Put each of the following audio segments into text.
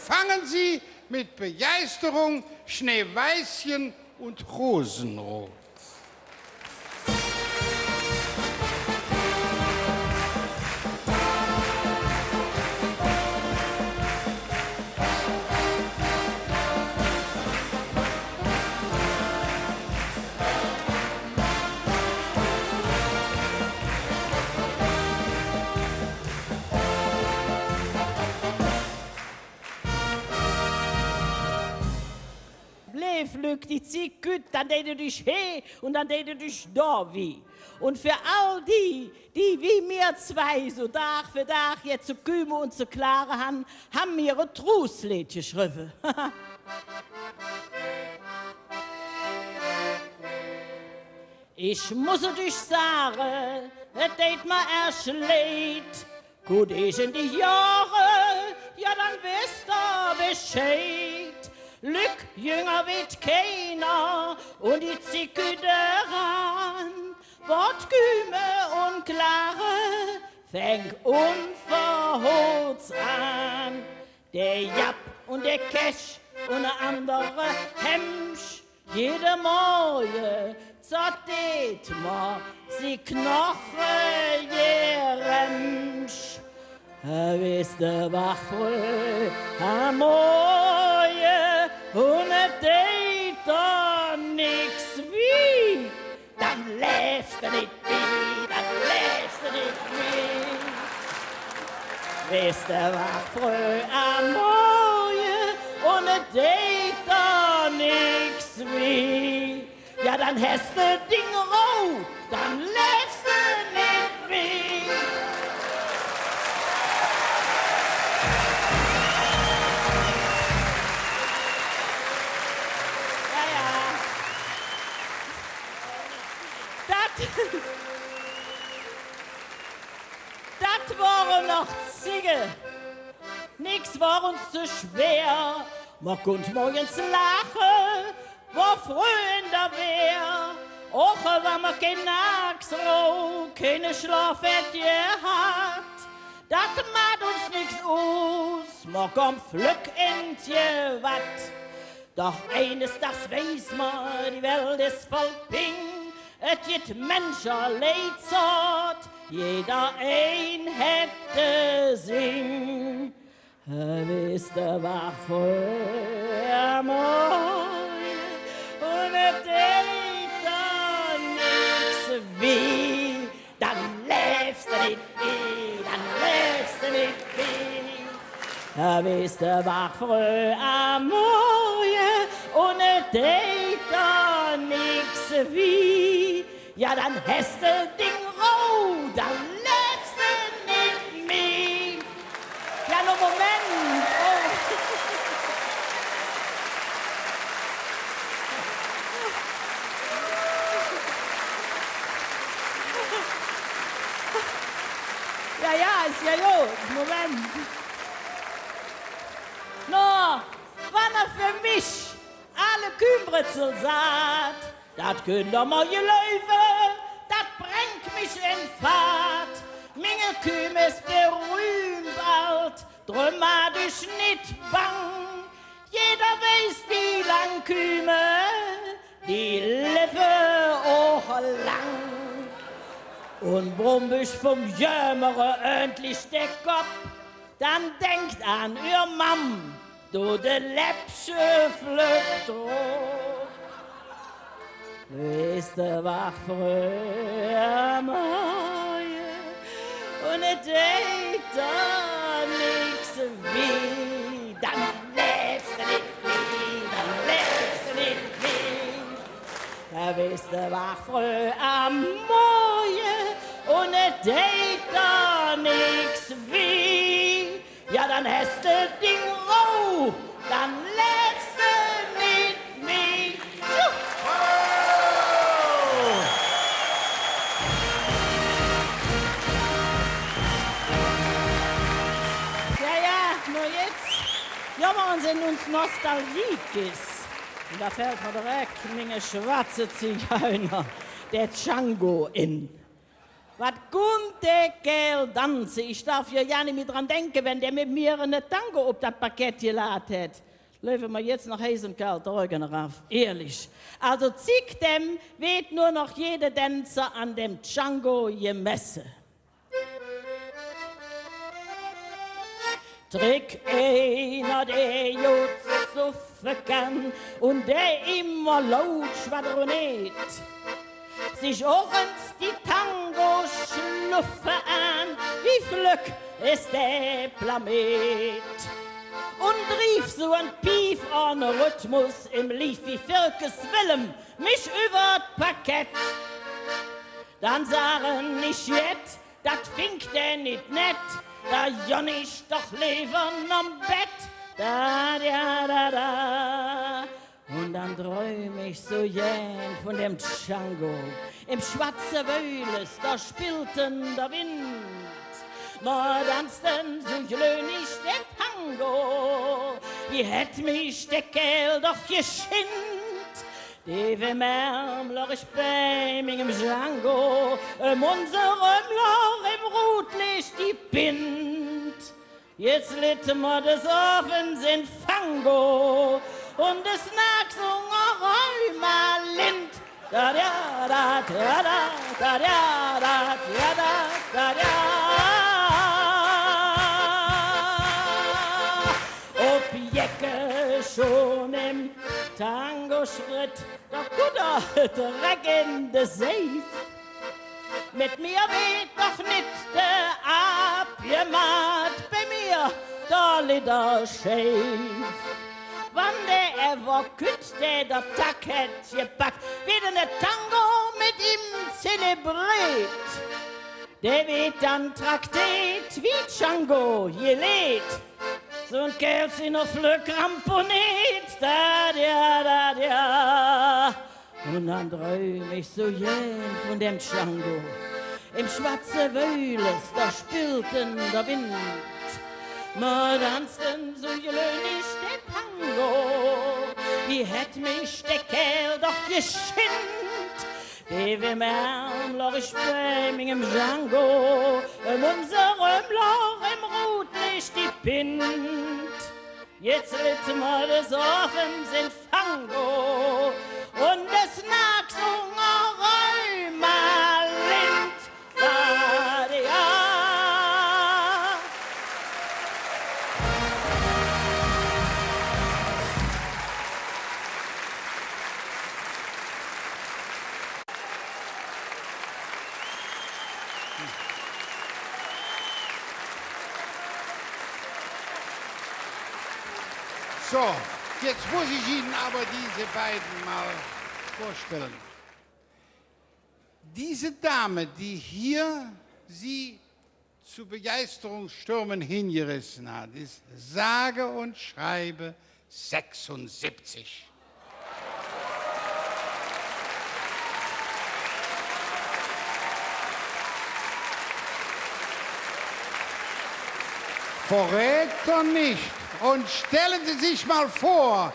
empfangen Sie mit Begeisterung Schneeweißchen und Rosenrot. Flüg die Zieg gut, dann täte dich he und dann täte dich da wie. Und für all die, die wie mir zwei so Tag für Tag jetzt zu kümmern und zu klaren haben mir ein Truslied geschrieben. Ich muss dich sagen, es tät mir erst leid. Gut ich in die Jahre, ja dann wisst ihr Bescheid. Lück jünger wird keiner und die Zicke daran. Wort Güme und Klare fängt unverhutzt an. Der Japp und der Kesch und der andere Hemsch, jede Morgen zottet ma sie Knochen jeremsch. Wisst ihr, wach früh am Morgen und es tät doch nix wie, dann läfst du nicht wie, dann läfst du nicht wie. Wisst ihr, wach früh am Morgen und es tät doch nix wie, ja dann hast du Ding rot, dann läfst du nicht wie. Das waren noch Ziege. Nix war uns zu schwer. Man konnte morgens lachen, war früh in der Wehr. Auch wenn man kein Nagsroh, keine Schlafette hat. Das macht uns nix aus, man kommt flück in die Watt. Doch eines, das weiß man, die Welt ist voll Ping. Es gibt Menschen leidsort, jeder ein hätte sing. Wisst ihr, wach früh am Morgen und es tät doch nix wie. Dann läfst du nicht wie, dann läfst du nicht wie. Wisst ihr, wach früh am Morgen und es tät doch nix wie. Ja, dann hast du Ding rot, dann läfst du nicht mehr. Ja, nur Moment. Oh. Ja, ist ja gut. Moment. No, wann er für mich alle Kümbritzel sagt, das könnt ihr mal gelaufen, das bringt mich in Fahrt. Meine Küme ist berühmt alt, drum hat ich nicht bang. Jeder weiß, die Langküme, die lebe auch lang. Und brumm ich vom Jämere endlich der Kopf, dann denkt an ihr Mam, du de Läppsche flögt hoch. Wisst ihr, wach früh am Morgen und es tät doch nix wie. Dann läfst du nicht wie, dann läfst du nicht wie. Wisst ihr, wach früh am Morgen und es tät doch nix wie. Ja, dann hast du Ding roh, dann läfst du nicht wie. Ja, wir sind uns Nostalgiekis. Und da fällt mir direkt meine schwarze Zigeuner, der Django, in. Was Gunte Kerl tanze. Ich darf ja nicht mehr dran denken, wenn der mit mir eine Tango auf das Parkett geladen hat. Löfen wir jetzt nach heißen kalt Augen rauf. Ehrlich. Also zick dem weht nur noch jeder Tänzer an dem Django gemessen. Trick einer, der just suffen kann und der immer laut schwadroniert. Sich abends die Tango-Schluffe an, wie flück ist der Planet. Und rief so ein Pief an Rhythmus im Lied wie Firkes Willem, mich übert Parkett. Dann sagen nicht jet, dat finkt er nicht nett, da jonnisch doch leben am Bett. Da, da, da, da. Und dann träum ich so gern von dem Django. Im schwarzen Wöhles, da spielten der Wind. Ma tanzten so glöhnig der Tango. Wie hätt mich der Kerl doch geschinnt. Die wir märmler ich bei mir im Django. Unserem Loch im Rotlicht die Pind. Jetzt litten wir des Offens in Fango. Und es nag so Räumer Lind. Da da da da da da da da da da da. Objecke schon im Tango-Schritt, doch guter Dreck in de Seif. Mit mir weht doch nicht der abgemacht, bei mir da lieder scheif. Wann der ever kütt, der Tag hätt gepackt, wieder ne Tango mit ihm zelebriert. Der wird dann traktiert wie Django gelädt. So ein Kerl sie noch Flöck ramponiert, da, da, da, da. Und dann träum ich so gern von dem Django. Im schwarzen Wöhles, da spürten der Wind. Ma tanzten so glöhnig der Tango. Wie hätt mich der Kerl doch geschinnt. Die wir märmler ich bei mir im Django. In unserem Loch im Rotlicht die Pind. Jetzt ritten wir des Offens in Fango. Und es nag so Räumer Lind. Da, ja. So, jetzt muss ich Ihnen aber diese beiden mal vorstellen. Diese Dame, die hier Sie zu Begeisterungsstürmen hingerissen hat, ist sage und schreibe 76. Verrät doch nicht. Und stellen Sie sich mal vor,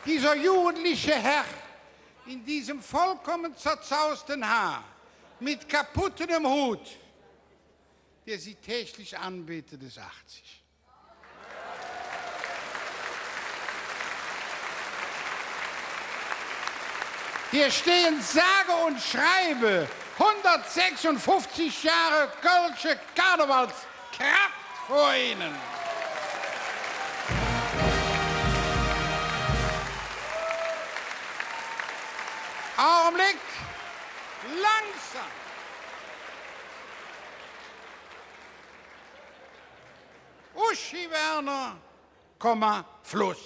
dieser jugendliche Herr in diesem vollkommen zerzausten Haar, mit kaputtem Hut, der Sie täglich anbetet, ist 80. Hier stehen sage und schreibe 156 Jahre kölsche Karnevalskraft vor Ihnen. Augenblick, langsam. Uschi Werner, Fluss.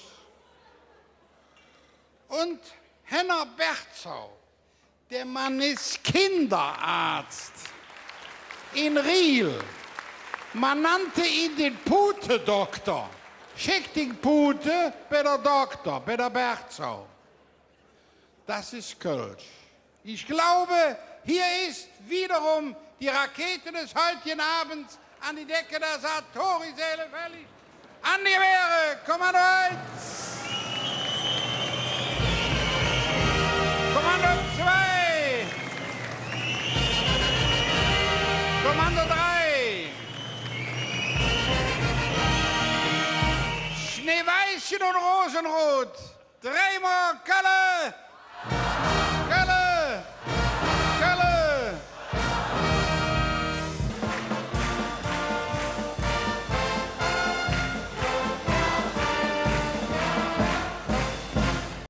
Und Henner Berzau, der Mann ist Kinderarzt in Riel. Man nannte ihn den Pute-Doktor. Schickt den Pute bei der Doktor, bei der Berzau. Das ist Kölsch. Ich glaube, hier ist wiederum die Rakete des heutigen Abends an die Decke der Sartorisäle fällig. An die Wehre, Kommando 1. Kommando 2. Veilchen und Rosenrot, dreimal Kalle,